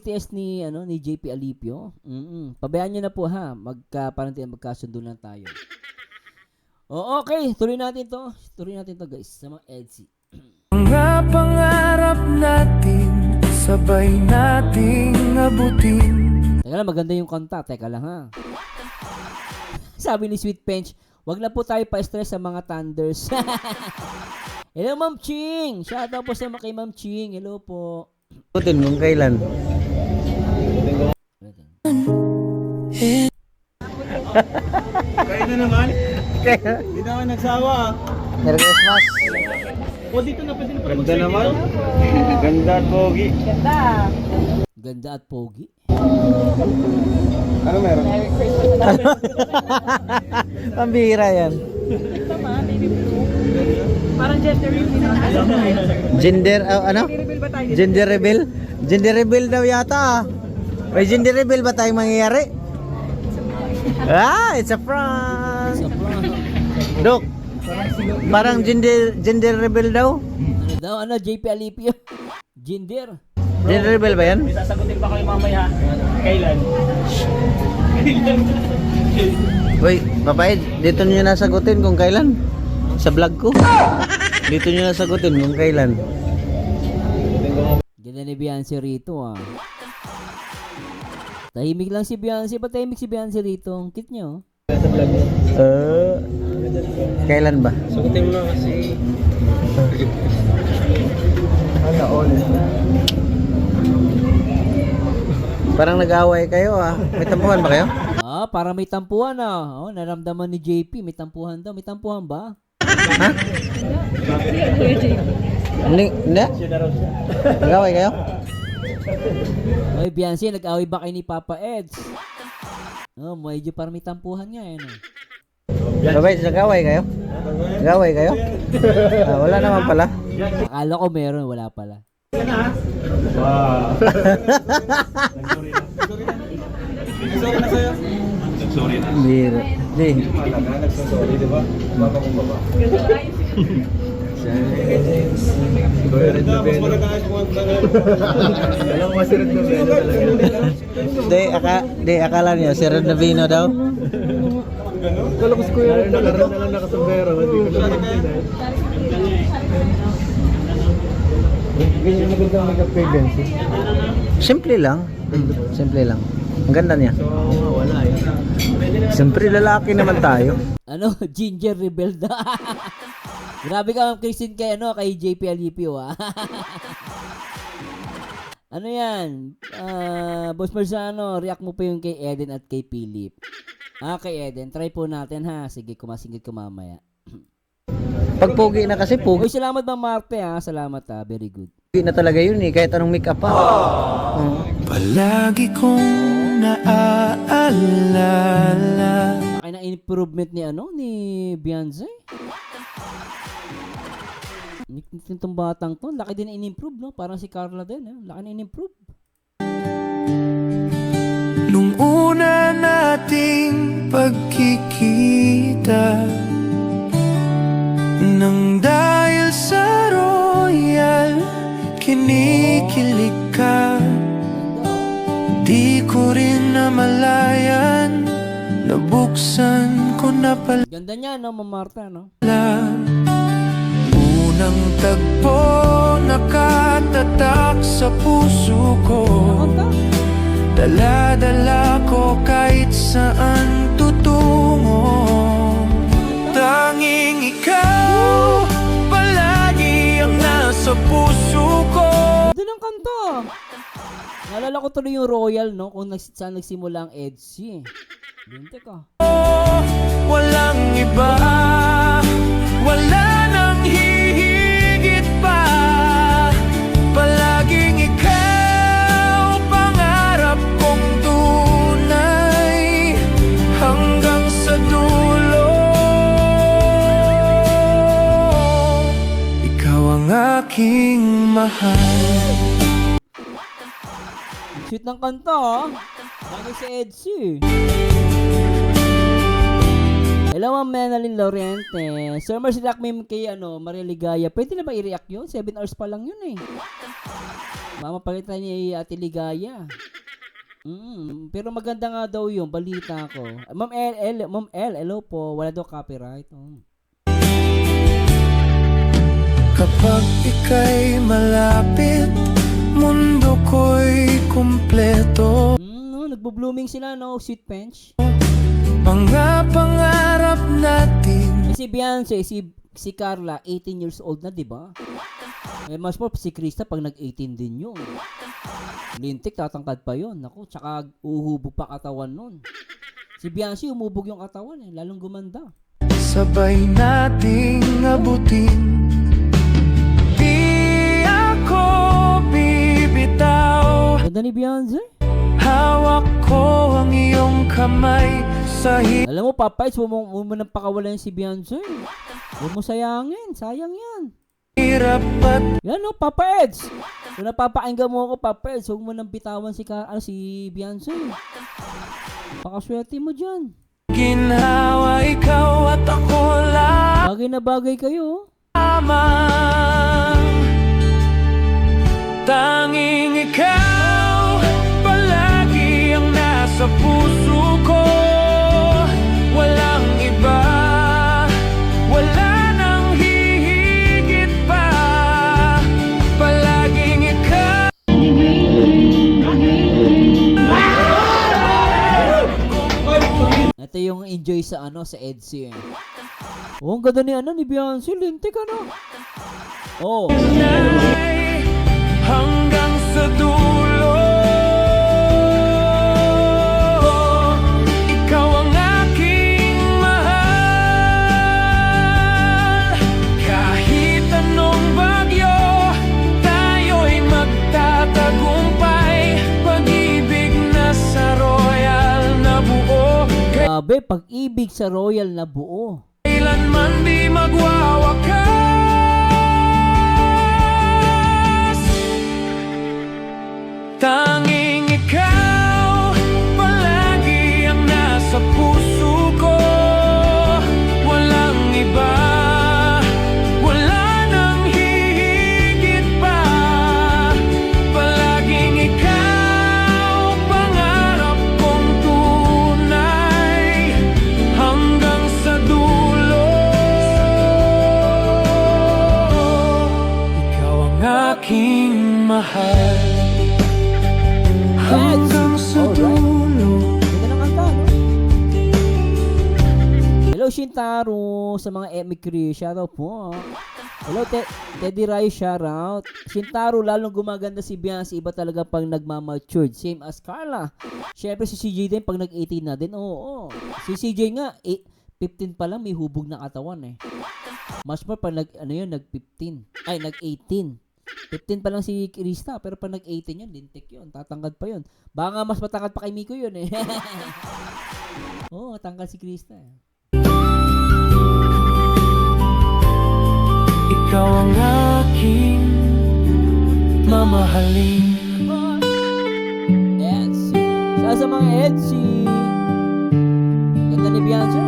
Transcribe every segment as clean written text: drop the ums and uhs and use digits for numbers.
TS ni JP Alipio. Pabayaan niyo na po ha. Magkasundo lang tayo. Okay, tuloy natin to. Guys sa mga EDSI. Mga pangarap natin sabay nating abutin. Teka lang, maganda yung kanta. Teka lang ha. Sabi ni Sweet Pench, wag na po tayo pa-stress sa mga Thunders. Hello Ma'am Ching. Shoutout po sa kay Ma'am Ching. Hello po. Ikutin kung kailan. Kain na naman. Kaya, Hindi na ako nagsawa. Merry Christmas. O dito na pwede na pala. Ganda naman. Ganda at pogi. Ganda at pogi. Ano meron? Pambihira yan. Parang gender reveal. Gender, ano? Gender reveal? Gender reveal daw yata. May gender reveal ba tayong mangyayari? It's a prank. Dok, parang gender reveal daw. JP Alipio. Gender. Gender reveal ba yan? May sasagutin pa kayo mamaya. Kailan? Uy, papayad, dito nyo nasagutin kung kailan. Sa vlog ko. Dito nyo nasagutin kung kailan. Ganda ni Beyonce rito ah. Tahimik lang si Beyonce. Ba't tahimik si Beyonce rito? Ang cute niyo. Kailan ba? Sagutin mo na kasi. Ano all? Parang nag-away kayo ah. May tampuhan ba kayo? Para may tampuhan ah. Naramdaman ni JP. May tampuhan daw. May tampuhan ba? Ha? Hindi? Nag-away kayo? Oy, Beyonce, nag-away ba kayo ni Papa Eds? Medyo parang may tampuhan nga eh. Babay, nag-away kayo? Nag-away kayo? Wala naman pala. Akala ko meron, wala pala. Wow. Sorry na sa'yo. Sorry na. Bira. Di. Nagsasorry, di ba? Baba kong baba. Mas maganda ayos mo ang tanong. Alam mo, si Red Noveno talaga. Akala niyo, si Red Noveno daw? Kala ko si Kuya Red na lang nakasambero. Hindi ko lang nagtinay. Ganyan na ganda ang make-up kay Bensi. Simple lang. Simple lang. Ang ganda niya. So, wala eh. Siyempre, lalaki naman tayo. Ginger rebel da. Grabe ka, Christine, kay JP Alipio ah. Ano yan? Boss Marzano, react mo pa yung kay Eden at kay Philip. Kay Eden, try po natin ha. Sige, kumasingit ko mamaya. Pag pogi na kasi, pogi Uy, salamat Ma'am Marte ha. Salamat ha. Very good. na talaga yun eh. Kahit anong make-up pa. Palagi kong naaalala. Laki na improvement ni Beyonce. Itong batang to, laki din na in-improve, no? Parang si Carla din, laki na in-improve. Nung una nating pagkikita, nang dahil sa royal kinikilig ka, di ko rin namalayan, nabuksan ko na pala. Ganda niya, no, Ma'am Marta, no? Unang tagpo nakatatak sa puso ko, dala-dala ko kahit saan tutungo. Tanging ikaw palagi ang nasa puso ko. Ganda ng kanta. Naalala ko tuloy yung Royal, no? Kung saan nagsimula ang EDSI. Binte ka. Walang iba, wala nang hihigit pa. Palaging ikaw, pangarap kong tunay, hanggang sa dulo. Ikaw ang aking mahal. Sweet ng kanta, ha? Bagay si EDSI. Hello, Ma'am Menalyn Lorente. Sir, Marcy Lakmim kay Maria Ligaya. Pwede na ba i-react yun? 7 hours pa lang yun eh. Mamapalitan niya Ate Ligaya. Pero maganda nga daw yung balita ko. Ma'am L, hello po. Wala daw copyright. Kapag ika'y malapit, mundo ko'y kumpleto. Nagbo-blooming sila, no? Sweet Pench. Mga pangarap natin. Si Beyonce, si Carla, 18 years old na, di ba? Mas po, si Krista, pag nag-18 din yun. Lintik, tatangkad pa yun. Naku, tsaka uhubog pa katawan nun. Si Beyonce, umubog yung katawan lalong gumanda. Sabay nating abutin. Di ako bibitaw. Ganda ni Beyonce. Hawak ko ang iyong kamay sa Alam mo, Papay, huwag mo nang pakawalan si Beyonce. Huwag mo sayangin. Sayang yan. hirap at Yan no, Papa Eds. Kung napapakinggan mo ako, Papa Eds, huwag mo nang bitawan si Beyonce. Pakaswerte mo dyan. ginhawa. Ikaw at ako Bagay na bagay kayo. lamang. Tanging ikaw palagi ang nasa puso ko. Walang iba, wala nang hihigit pa. Palaging ikaw. Ito yung enjoy sa sa EDC. Oh, ang ganda ni Beyonce. Lintik Oh. Ay, hanggang sa dulo. Ikaw ang aking mahal. Kahit anong bagyo, tayo'y magtatagumpay. Pag-ibig na sa royal na buo, Grabe, pag-ibig sa royal na buo. kailanman di magwawakas. Tanging ikaw palagi ang nasa puso ko. Walang iba, wala nang hihigit pa. Palaging ikaw pangarap kong tunay hanggang sa dulo. Ikaw ang aking mahal hanggang sa dulo. Ganda ng kanta, no? Hello, Shintaro. Sa mga emigre, shoutout po. Hello, Teddy Rai, shoutout. Shintaro, lalong gumaganda si Beyonce. Iba talaga pag nagmamatured. Same as Carla. Syempre si CJ din pag nag-18 na din. Oo. Si CJ nga, 15 pa lang may hubog na katawan Mas more pag nag-15. Ay, nag-18. 15 pa lang si Krista, pero pag nag-18 yun, lintik yun. Tatangkad pa yun. Baka nga mas matangkad pa kay Miko yun Oo, tangkad si Krista Ikaw ang aking mamahalin. Etsy. Sa mga Etsy. Ganda ni Beyonce.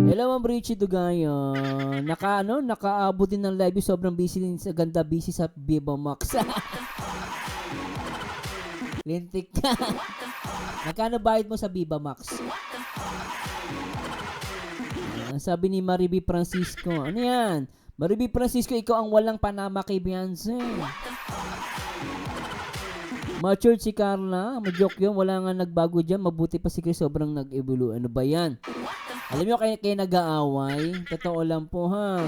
Hello, Ma'am Richie Dugayon. Nakaabot din ng live. Sobrang busy din sa ganda. Busy sa Viva Max. Lintik ka. Magkano bayad mo sa Viva Max? Sabi ni Mariby Francisco. Ano yan? Mariby Francisco, ikaw ang walang panama kay Beyonce. Matured si Carla. Majoke yun. Wala nga nagbago dyan. Mabuti pa si Chris. Sobrang nag-evolve. Ano ba yan? Alam nyo kayo nag-aaway? Totoo lang po ha.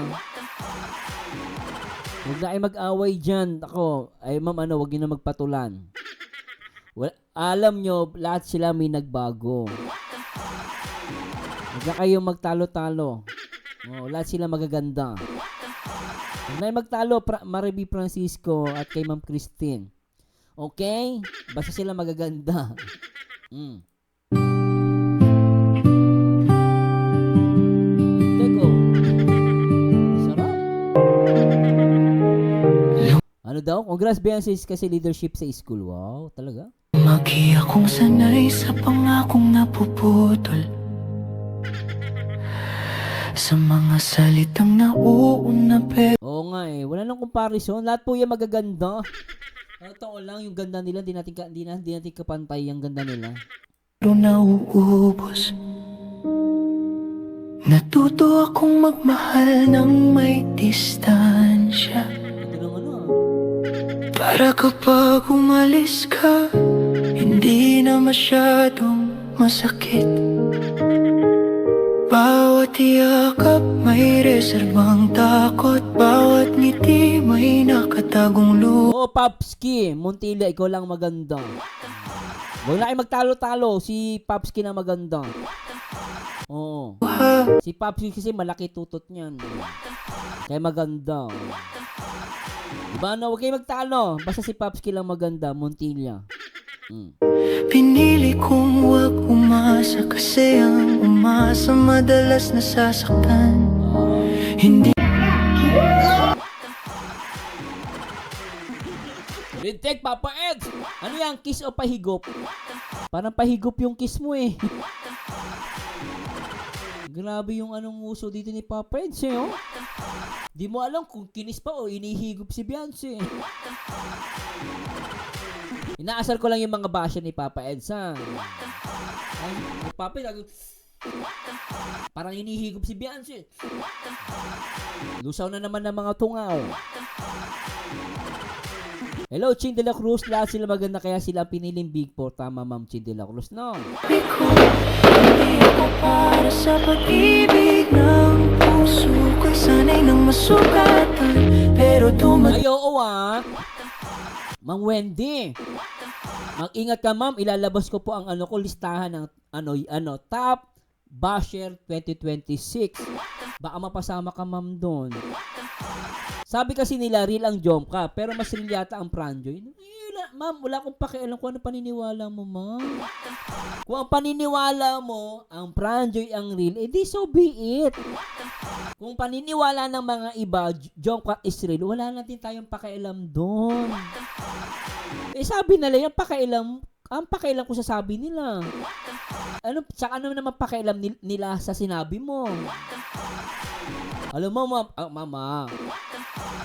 Huwag na kayo mag-away dyan. Ako, ay ma'am, huwag nyo na magpatulan. Alam nyo, lahat sila may nagbago. Huwag na kayo magtalo-talo. Lahat sila magaganda. Huwag na magtalo, Mariby Francisco at kay Ma'am Christine. Okay? Basta sila magaganda. Teko. Sarap. Ano daw? Congrats Beyonce kasi leadership sa school. Wow, talaga? Magi akong sanay sa pangakong napuputol. sa mga salitang nauuna pero Oo nga eh, wala nang comparison. Lahat po yan magaganda. Totoo lang, yung ganda nila, di natin kapantay yung ganda nila. nauubos. Natuto akong magmahal ng may distansya, Ito ng ano ah. para kapag umalis ka, hindi na masyadong masakit. Bawat yakap may reserbang takot, bawat ngiti may nakatagong luha. Oo, Popski, Montilla, ikaw lang maganda. Huwag na kayo magtalo-talo, si Popski na maganda. Oo. Si Popski kasi malaki tutot niyan. Kaya maganda. Diba no? Huwag kayo magtalo. Basta si Popski lang maganda, Montilla. Pinili kong wag umasa kasi ang umasa madalas nasasaktan. Hindi Retake, Papa Ed! Ano yan? Kiss o pahigop? Parang pahigop yung kiss mo eh. Grabe yung anong uso dito ni Papa Ed eh, oh. Di mo alam kung kinis pa o inihigop si Beyonce. Inaasar ko lang yung mga basya ni Papa Eds, ha? Ay, Papa Ed, parang inihigop si Beyonce. Lusaw na naman ng mga tungaw. Hello, Ching de la Cruz. Lahat sila maganda kaya sila piniling Big Four. Tama, Ma'am Ching de la Cruz, no? ko, hindi ako para sa pag-ibig ng puso ko'y sanay ng masukatan, pero Ay, oo, ah. Mang Wendy. Mag-ingat ka, ma'am. Ilalabas ko po ang ano ko, listahan ng Top Basher 2026. Baka mapasama ka, ma'am, doon. Sabi kasi nila, real ang Jomka, pero mas real yata ang Pranjoy. Ma'am, wala akong pakialam kung ano paniniwala mo, ma'am. Kung ang paniniwala mo, ang Pranjoy ang real, edi so be it. Kung paniniwala ng mga iba, Jomka is real, wala natin tayong pakialam doon. Eh sabi nila, yung pakialam, ang pakialam ko sa sabi nila. Ano naman pakialam nila sa sinabi mo? Alam mo, mama,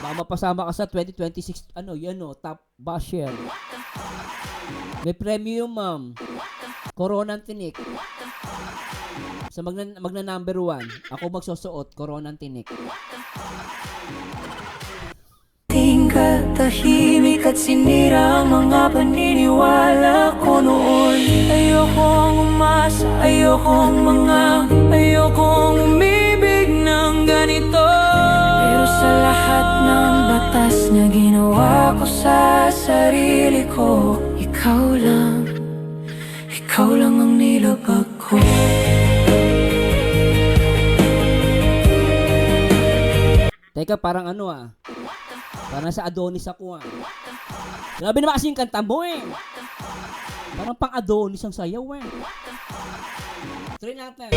baka mapasama ka sa 2026, Top Basher. May premium, ma'am. Corona Tinik. Sa magna number 1, ako magsusuot, Corona Tinik. tahimik at sinira ang mga paniniwala ko noon. Ayokong umasa, ayokong umibig ng ganito. Pero sa lahat ng batas na ginawa ko sa sarili ko, ikaw lang ang nilabag ko. Teka, parang parang sa Adonis ako Grabe naman kasi yung kanta mo Parang pang Adonis ang sayaw Try natin.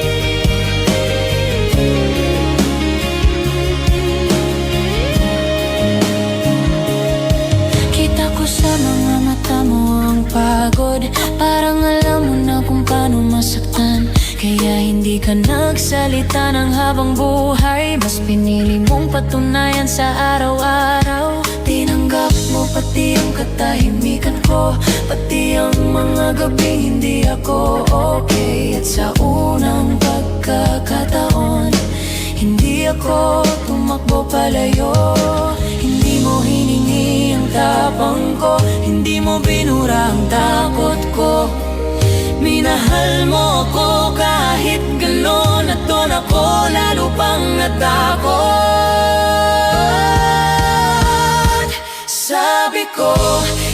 Kita ko sa mga mata mo ang pagod, parang alam mo na kung paano masaktan. Kaya hindi ka nagsalita ng habang buhay, mas pinili mong patunayan sa araw-araw. Tinanggap mo pati ang katahimikan ko, pati ang mga gabing hindi ako okay. At sa unang pagkakataon, hindi ako tumakbo palayo. Hindi mo hiningi ang tapang ko, hindi mo binura ang takot ko. Minahal mo ako kahit gano'n, at doon ako lalo pang natakot. Sabi ko,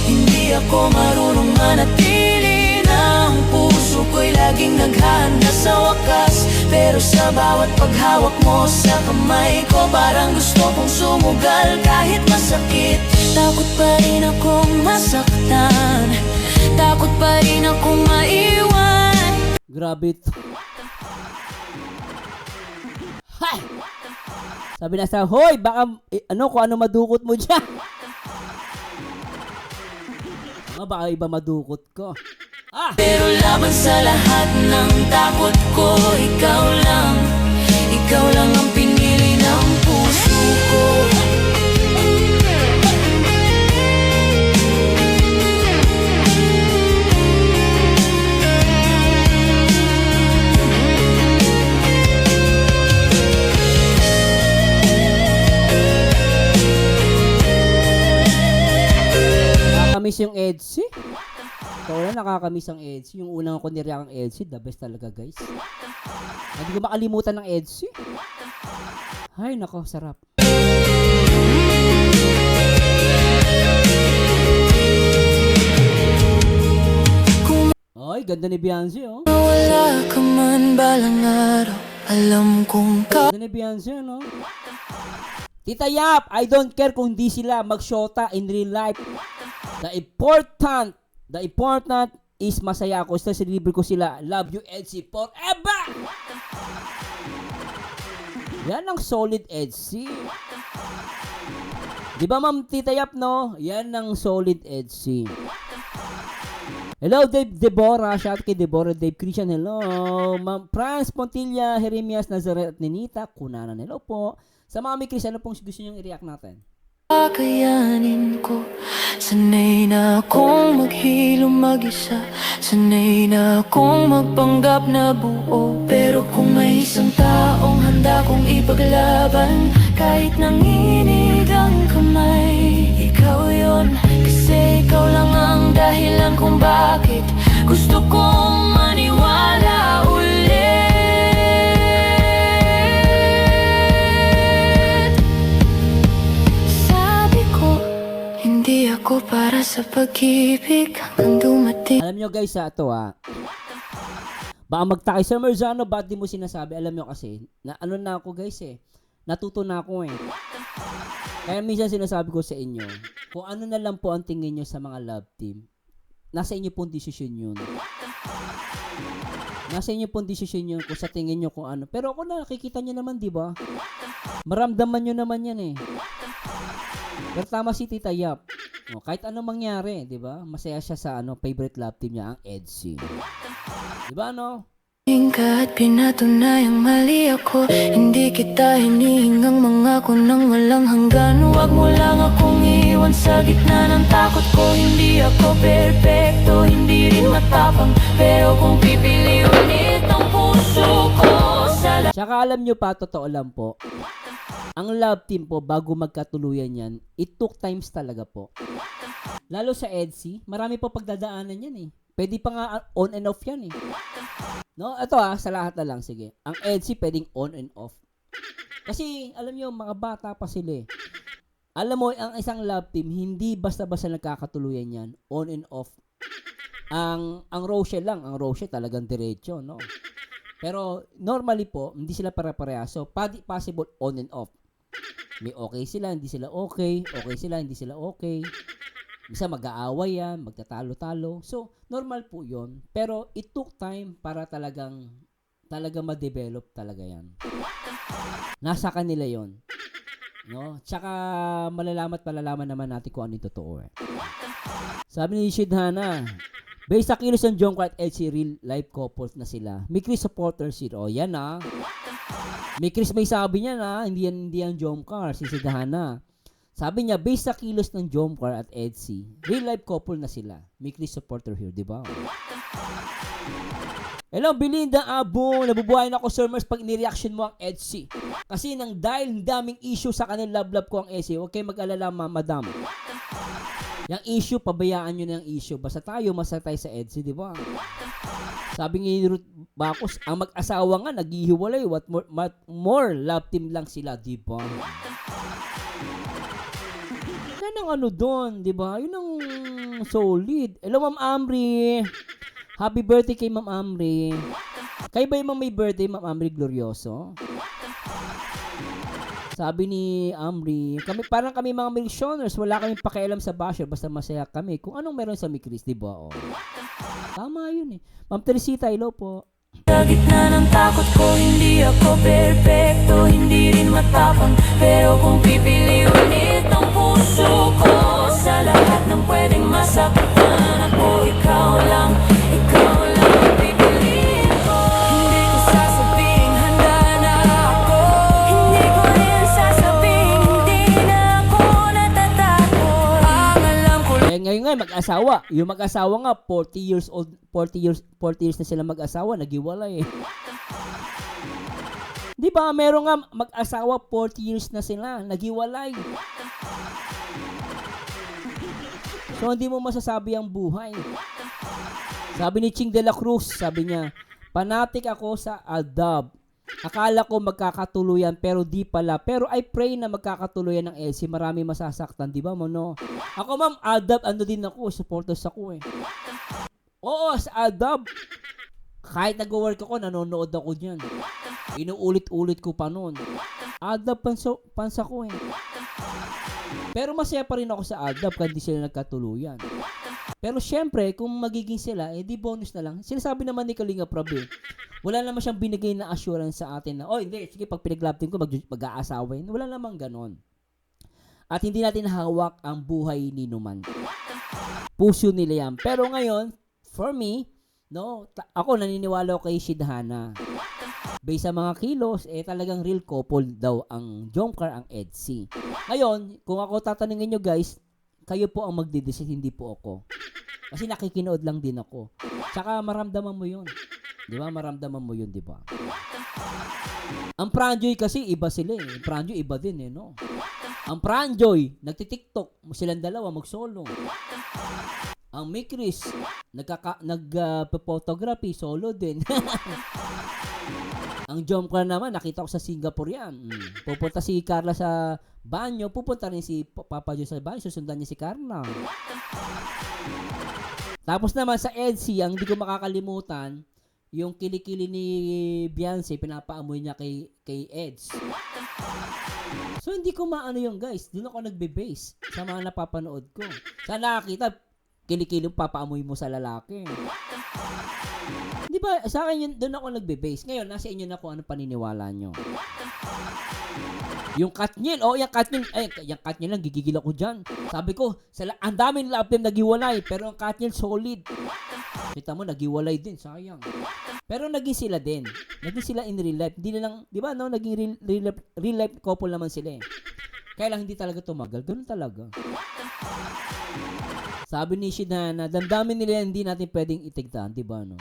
hindi ako marunong manatili, na ang puso ko'y laging naghahanda sa wakas. Pero sa bawat paghawak mo sa kamay ko, parang gusto kong sumugal kahit masakit. Takot pa rin akong masaktan, takot pa rin akong maiwan. Grabe ito. Hay! Sabi na sa, hoy, baka, kung ano madukot mo dyan. Baka iba madukot ko. Pero laban sa lahat ng takot ko, ikaw ikaw lang ang pinili ng puso ko. Nakakamiss yung EDSI. Ito na, nakakamiss ang EDSI. Yung unang ko niriyak ang EDSI, the best talaga guys. Hindi ko makalimutan ng EDSI. Ay, nako, sarap. Ay, ganda ni Beyonce, oh. Wala ka man balang araw, alam kong Ganda ni Beyonce, no? Tita Yap, I don't care kung di sila magshota in real life. The important is masaya ako. Basta sinilibre ko sila. Love you, EDSI, forever! Yan ang solid EDSI. Di ba, Ma'am Tita Yap, no? Yan ang solid EDSI. Hello, Deborah. Shout kay Deborah, Dave Christian. Hello. Ma'am Franz Pontilla, Jeremias Nazaret at Ninita Kunanan. Hello po. Sa Mami Chris, ano pong gusto nyo i-react natin? kakayanin ko. Sanay na akong maghilom mag-isa, sanay na akong magpanggap na buo. Pero kung may isang taong handa kong ipaglaban, kahit nanginig ang kamay, ikaw yon. Kasi ikaw lang ang dahilan kung bakit gusto kong maniwala ulit. Hindi ako para sa pag-ibig hanggang dumating. Alam nyo guys, ito baka magtakay, Sir Merzano, ba't di mo sinasabi? Alam nyo kasi, na ano na ako guys natuto na ako Kaya minsan sinasabi ko sa inyo, kung ano na lang po ang tingin nyo sa mga love team, nasa inyo pong desisyon yun. Nasa inyo pong desisyon yun kung sa tingin nyo kung ano. Pero ako nakikita nyo naman, di ba? Maramdaman nyo naman yan Pero tama si Tita Yap. Kahit anong mangyari, 'di ba? Masaya siya sa favorite love team niya, ang EDSI. 'Di ba no? At pinatunayang mali ako, hindi kita hinihingang mangako nang walang hanggan. Huwag mo lang akong iwan sa gitna ng takot ko. Hindi ako perfecto, hindi rin matapang, pero kung pipili ulit ang puso ko sa Tsaka alam nyo pa, totoo lang po, ang love team po, bago magkatuluyan yan, it took times talaga po. Lalo sa EDSI, marami po pagdadaanan yan Pwede pa nga on and off yan No, ito sa lahat na lang, sige. Ang EDSI pwedeng on and off. Kasi, alam nyo, mga bata pa sila Alam mo, ang isang love team, hindi basta-basta nagkakatuluyan yan, on and off. Ang Rochelle lang, ang Rochelle talagang diretso, no? Pero, normally po, hindi sila para-pareha. So, possible on and off. May okay sila, hindi sila okay. Okay sila, hindi sila okay. Bisa mag-aaway yan, magtatalo-talo. So, normal po yon. Pero, it took time para talagang ma-develop talaga yan. Nasa kanila yon. No? Tsaka, malalaman naman natin kung ano yung totoo Sabi ni Shidhana, based sa kilos ng Jungkook at EDSI, real life couples na sila. May Chris supporters sila. O, yan May Chris may sabi niya hindi yan Jungkook, si Shidhana. Sabi niya, based sa kilos ng Jungkook at EDSI, real life couple na sila. May Chris supporter here, di ba? Hello, Belinda Abo. Nabubuhayin ako, Sir Mers, pag nireaction mo ang EDSI. Kasi dahil daming issue sa kanil love ko ang EDSI, huwag kayong mag-alala, madam. Yung issue, pabayaan nyo na yung issue. Basta tayo, masaya tayo sa EDSI, di ba? Sabi ni Ruth Bacos, ang mag-asawa nga, naghihiwalay. What more love team lang sila, di ba? Yan ang doon, di ba? Yun ang solid. Hello, Ma'am Amri. Happy birthday kay Ma'am Amri. Kayo ba yung may birthday, Ma'am Amri Glorioso? Sabi ni Amri, parang kami mga milkshoners, wala kaming pakialam sa basher, basta masaya kami. Kung anong meron sa Mikris, di ba? Tama yun Ma'am Teresita, hello po. Sa gitna ng takot ko, hindi ako perfecto, hindi rin matapang, pero kung pipili ulit ang puso ko sa lahat ng pwedeng masaktan ako, ikaw lang ang pipiliin ko. Hindi ko sasabing handa na ako ngayon mag-asawa. Yung mag-asawa nga 40 years na sila mag-asawa, naghiwalay eh. 'Di ba? Meron nga mag-asawa 40 years na sila, naghiwalay. So hindi mo masasabi ang buhay. Sabi ni Ching de la Cruz, sabi niya, "Panatik ako sa Aldab. Akala ko magkakatuluyan pero di pala. Pero I pray na magkakatuluyan ng LC. Marami masasaktan, di ba mo no?" Ako ma'am, Aldab, ano din ako, supporters ako eh. Oo, sa Aldab. Kahit nag-work ako, nanonood ako diyan. Inuulit-ulit ko pa noon. Aldab pansa ko eh. Pero masaya pa rin ako sa Aldab kasi di sila nagkatuluyan. Pero syempre, kung magiging sila, di bonus na lang. Sinasabi naman ni Kalinga Prab eh, wala naman siyang binigay na assurance sa atin na, hindi, sige, pag pinaglaptin ko, mag-aasawa yun. Wala namang ganon. At hindi natin hawak ang buhay ni Numan. Puso nila yan. Pero ngayon, for me, no, ako naniniwala ko kay Shidhana. Based sa mga kilos, talagang real couple daw ang Jomcar, ang EDC. Ngayon, kung ako tatanungin nyo guys, kayo po ang magdidesisyon, hindi po ako. Kasi nakikinood lang din ako. Tsaka maramdaman mo yun. Di ba? Maramdaman mo yun, di ba? Ang Pranjoy kasi, iba sila eh. Ang Pranjoy, iba din eh, no? Ang Pranjoy, nagtitiktok. Silang dalawa, mag-solo. Ang Mikris, nag-photography, solo din. Ang Jomcar naman, nakita ko sa Singapore yan. Pupunta si Carla sa banyo, pupunta rin si Papa Joe sa banyo, susundan niya si Carla. Tapos naman sa EDC, ang hindi ko makakalimutan, yung kilikili ni Beyonce, pinapaamoy niya kay Eds. So hindi ko maano yung guys, doon ako nagbe-base sa mga napapanood ko. Sa nakakita, kilikili papaamoy mo sa lalaki. Di ba, sa akin yun, doon ako nagbe-base. Ngayon, nasa inyo na kung ano paniniwala nyo. Yung Katniel, yung Katniel, yung Katniel lang, gigigil ako dyan. Sabi ko, ang daming love team naghiwalay, pero ang Katniel solid. Kita mo, naghiwalay din, sayang. Pero naging sila din. Naging sila in real life. Hindi na lang, di ba, no, naging real life couple naman sila eh. Kaya lang hindi talaga tumagal. Ganun talaga. Sabi ni Shidhana, damdamin nila hindi natin pwedeng itigtaan, di ba, no?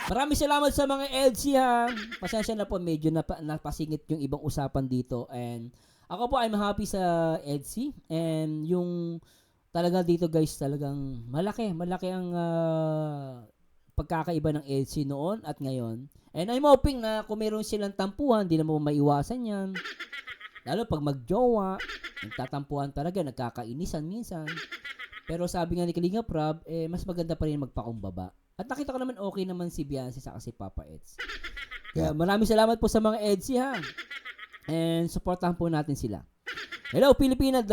Maraming salamat sa mga LC ha. Pasensya na po, medyo napasingit yung ibang usapan dito. And ako po, I'm happy sa LC. And yung talaga dito guys, talagang malaki ang pagkakaiba ng LC noon at ngayon. And I'm hoping na kung meron silang tampuhan, hindi na mo maiwasan yan. Lalo pag magjowa, nagtatampuhan talaga, nagkakainisan minsan. Pero sabi nga ni Kalinga Prab, mas maganda pa rin magpakumbaba. At nakita ko naman okay naman si Beyonce sa si Papa Eds. Kaya maraming salamat po sa mga Edsy ha. And supportahan po natin sila. Hello Pilipinas,